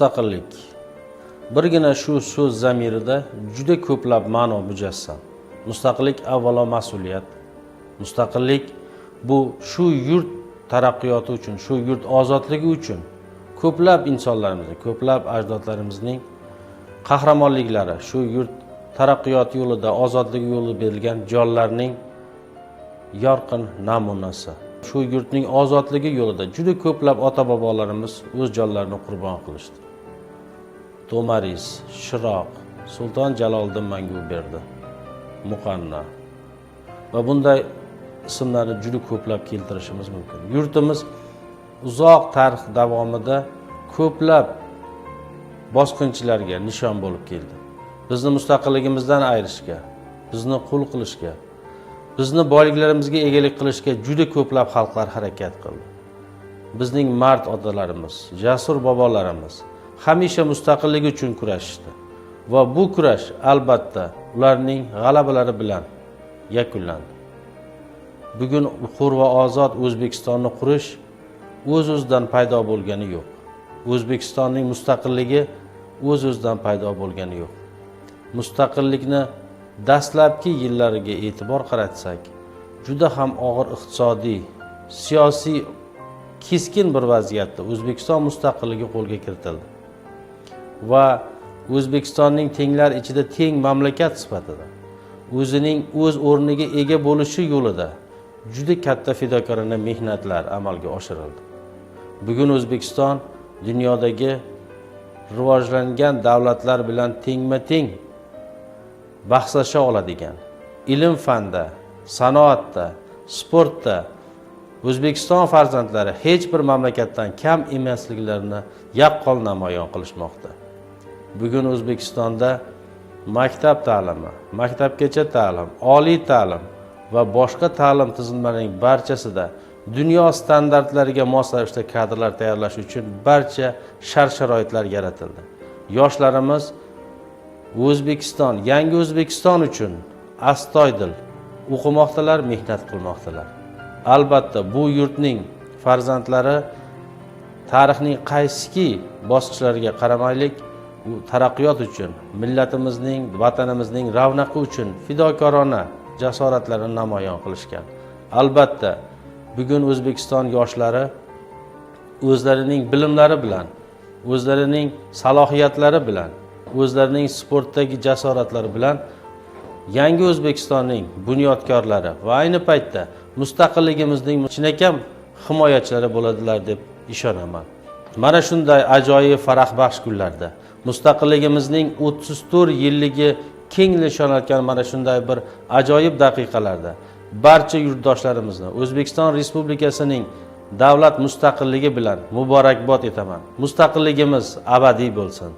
Mustaqillik. Birgina shu so'z zamirida juda ko'plab ma'no mujassam. Mustaqillik avvalo mas'uliyat. Mustaqillik bu shu yurt taraqqiyoti uchun, shu yurt ozodligi uchun ko'plab insonlarimizning, ko'plab ajdodlarimizning qahramonliklari, shu yurt taraqqiyot yo'lida, ozodligi yo'lida berilgan jonlarning yorqin namunasi. Shu yurtning ozodligi yo'lida juda ko'plab ota-bobolarimiz o'z jonlarini qurbon qilishdi. To'maris, Shiroq, Sulton Jaloliddin Manguberdi, Muqanna va bunday ismlarni juda ko'plab keltirishimiz mumkin. Yurtimiz uzoq tarix davomida ko'plab bosqinchilarga nishon bo'lib keldi. Bizni mustaqilligimizdan ayirishga, bizni qul qilishga, bizni boyliklarimizga egalik qilishga juda ko'plab xalqlar harakat qildi. Bizning mard otalarimiz, jasur bobolarimiz hamisha mustaqillik uchun kurashishdi va bu kurash albatta ularning g'alabalari bilan yakunlandi. Bugun hur va ozod O'zbekistonni qurish o'z-o'zidan paydo bo'lgani yo'q. O'zbekistonning mustaqilligi o'z-o'zidan paydo bo'lgani yo'q. Mustaqillikni dastlabki yillariga e'tibor qaratsak, juda ham og'ir iqtisodiy, siyosiy keskin bir vaziyatda O'zbekiston mustaqilligi qo'lga kiritildi. Va O'zbekistonning tenglar ichida teng mamlakat sifatida o'zining o'z o'rniga ega bo'lishi yo'lida juda katta fidokorona mehnatlar amalga oshirildi. Bugun O'zbekiston dunyodagi rivojlangan davlatlar bilan tengma-teng bahslasha oladigan, ilm fanda, sanoatda, sportda O'zbekiston farzandlari hech bir mamlakatdan kam emasliklarini yaqqol namoyon qilishmoqda. Bugun O'zbekistonda maktab ta'limi, maktabgacha ta'lim, oliy ta'lim va boshqa ta'lim tizimlarining barchasida dunyo standartlariga mos ravishda kadrlar tayyorlash uchun barcha shart-sharoitlar yaratildi. Yoshlarimiz O'zbekiston, yangi O'zbekiston uchun astoydil o'qimoqdalar, mehnat qilmoqdalar. Albatta bu yurtning farzandlari tarixning qaysiki bosqichlariga qaramaylik, u taraqqiyot uchun, millatimizning, vatanimizning ravnaqi uchun fidokorona jasoratlarini namoyon qilishgan. Albatta bugun O'zbekiston yoshlari o'zlarining bilimlari bilan, o'zlarining salohiyatlari bilan, o'zlarining sportdagi jasoratlari bilan yangi O'zbekistonning bunyodkorlari va ayni paytda mustaqilligimizning chinakam himoyachilari bo'ladilar deb ishonaman. Mana shunday ajoyib farahbaxsh kunlarda, mustaqilligimizning 34 yilligi keng nishonlangan mana shunday bir ajoyib daqiqalarda barcha yurtdoshlarimizni O'zbekiston Respublikasining davlat mustaqilligi bilan muborakbod etaman. Mustaqilligimiz abadiy bo'lsin.